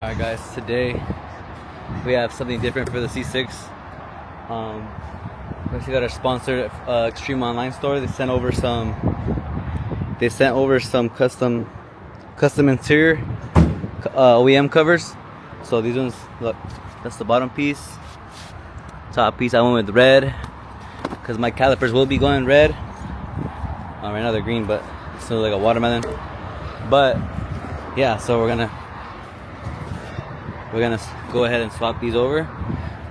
Alright guys, today we have something different for the C6. We actually got our sponsor, Extreme Online Store. They sent over some custom interior OEM covers. So these ones, look, that's the bottom piece. Top piece I went with red because my calipers will be going red. Right now they're green, but it's still like a watermelon. But yeah, so we're gonna go ahead and swap these over.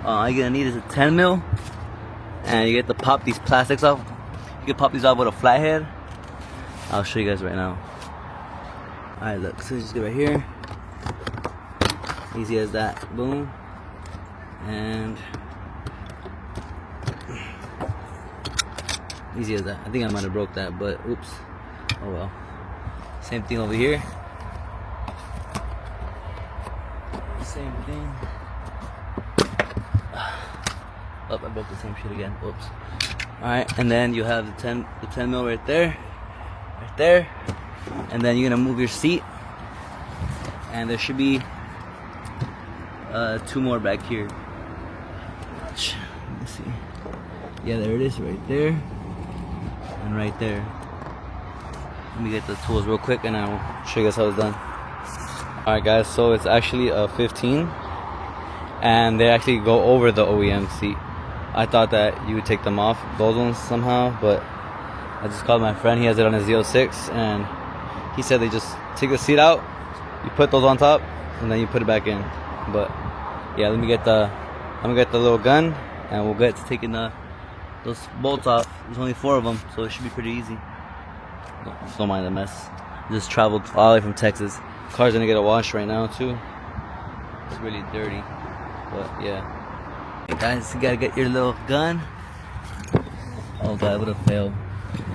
All you're gonna need is a 10 mil, and you get to pop these plastics off. You can pop these off with a flathead. I'll show you guys right now. All right, look. So just go right here. Easy as that. Boom. And easy as that. I think I might have broke that, but oops. Oh well. Same thing over here. Same thing. Oh, I broke the same shit again. Whoops. Alright, and then you have the 10 mil right there. And then you're gonna move your seat. And there should be two more back here. Let's see. Yeah, there it is, right there. And right there. Let me get the tools real quick and I'll show you guys how it's done. Alright guys, so it's actually a 15 and they actually go over the OEM seat. I thought that you would take them off, those ones somehow, but I just called my friend, he has it on his Z06, and he said they just take the seat out, you put those on top, and then you put it back in. But yeah, I'm gonna get the little gun and we'll get to taking those bolts off. There's only 4 of them, so it should be pretty easy. Don't mind the mess. Just traveled all the way from Texas. Car's gonna get a wash right now too. It's really dirty, but yeah. Hey guys, you gotta get your little gun. Oh god, I would have failed.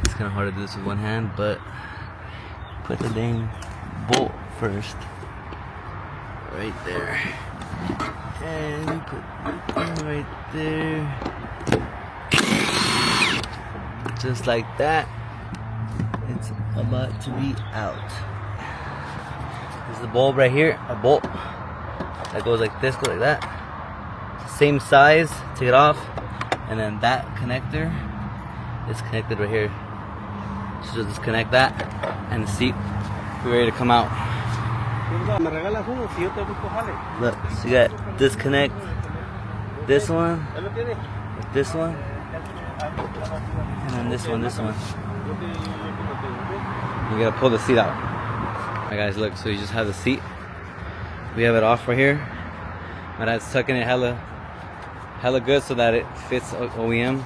It's kind of hard to do this with one hand, but put the dang bolt first, right there, and you put the thing right there, just like that. It's about to be out. There's the bulb right here, a bolt that goes like this, goes like that. Same size, take it off, and then that connector is connected right here. So just disconnect that, and the seat will be ready to come out. Look, so you got disconnect this one, this one, and then this one. You gotta pull the seat out. Alright guys, look, so you just have the seat. We have it off right here. My dad's tucking it hella good so that it fits OEM.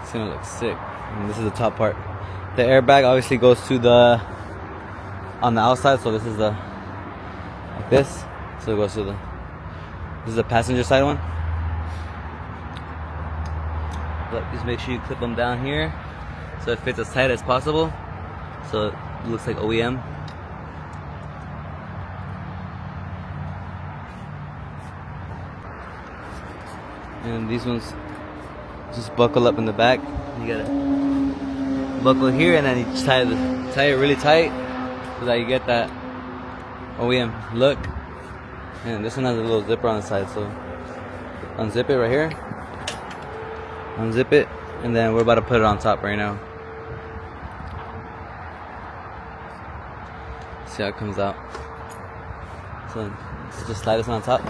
It's gonna look sick. And this is the top part. The airbag obviously goes to on the outside, so this is like this. So it goes to this is the passenger side one. Look, just make sure you clip them down here so it fits as tight as possible. So it looks like OEM. And these ones just buckle up in the back. You gotta buckle here and then you just tie it really tight so that you get that OEM look. And this one has a little zipper on the side, so unzip it right here. Unzip it, and then we're about to put it on top right now. See how it comes out. So let's just slide this on top.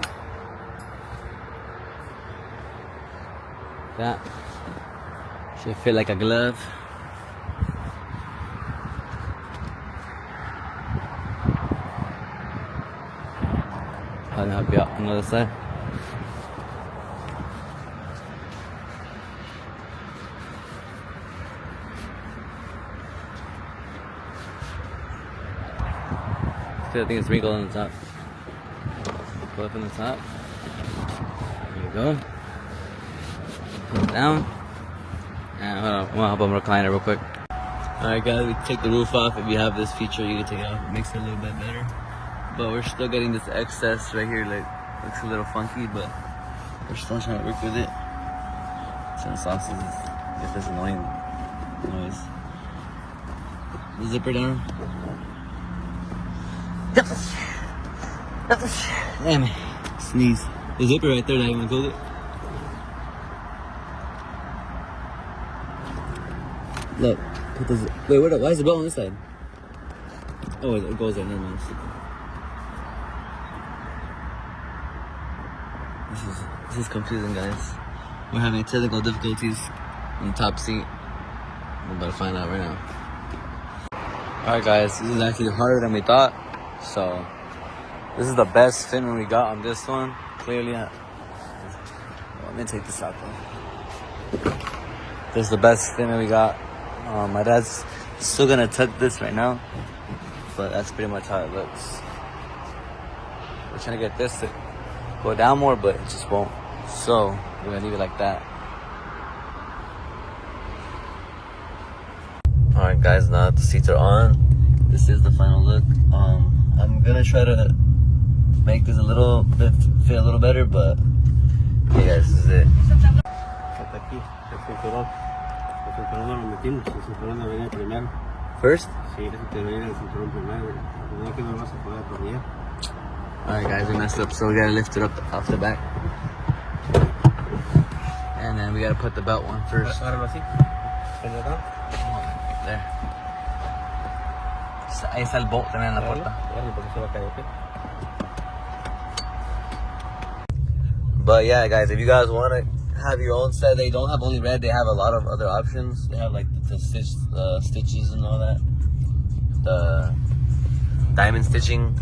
That should fit like a glove. I'll help you out on the other side. I think it's wrinkled on the top. Pull up on the top. There you go. Pull it down. And hold on, I'm gonna help him recline it real quick. Alright guys, we take the roof off. If you have this feature, you can take it off. It makes it a little bit better. But we're still getting this excess right here, like, looks a little funky, but we're still trying to work with it. So the sauce is this annoying noise. The zipper down. Damn it. Sneeze. The zipper right there, not even close it. Look, put the wait, why is the belt on this side? Oh, it goes there, never mind. This is confusing, guys. We're having technical difficulties in the top seat. We're about to find out right now. Alright guys, this is actually harder than we thought. So, this is the best fitment we got on this one. Clearly, let me take this out though. This is the best fitment we got. My dad's still gonna tuck this right now, but that's pretty much how it looks. We're trying to get this to go down more, but it just won't. So, we're gonna leave it like that. Alright guys, now that the seats are on, this is the final look. I'm gonna try to make this a little bit fit a little better, but yeah guys, this is it. First? Alright guys, we messed up, so we gotta lift it up off the back. And then we gotta put the belt one first. There. Ahí está el bolt también en la puerta. But yeah guys, if you guys want to have your own set, they don't have only red, they have a lot of other options. They have like the stitches and all that, the diamond stitching.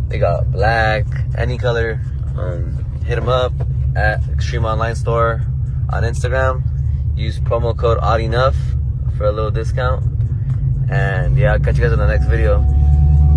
They got black, any color. Hit them up at Extreme Online Store on Instagram. Use promo code OddEnough for a little discount. And yeah, I'll catch you guys in the next video.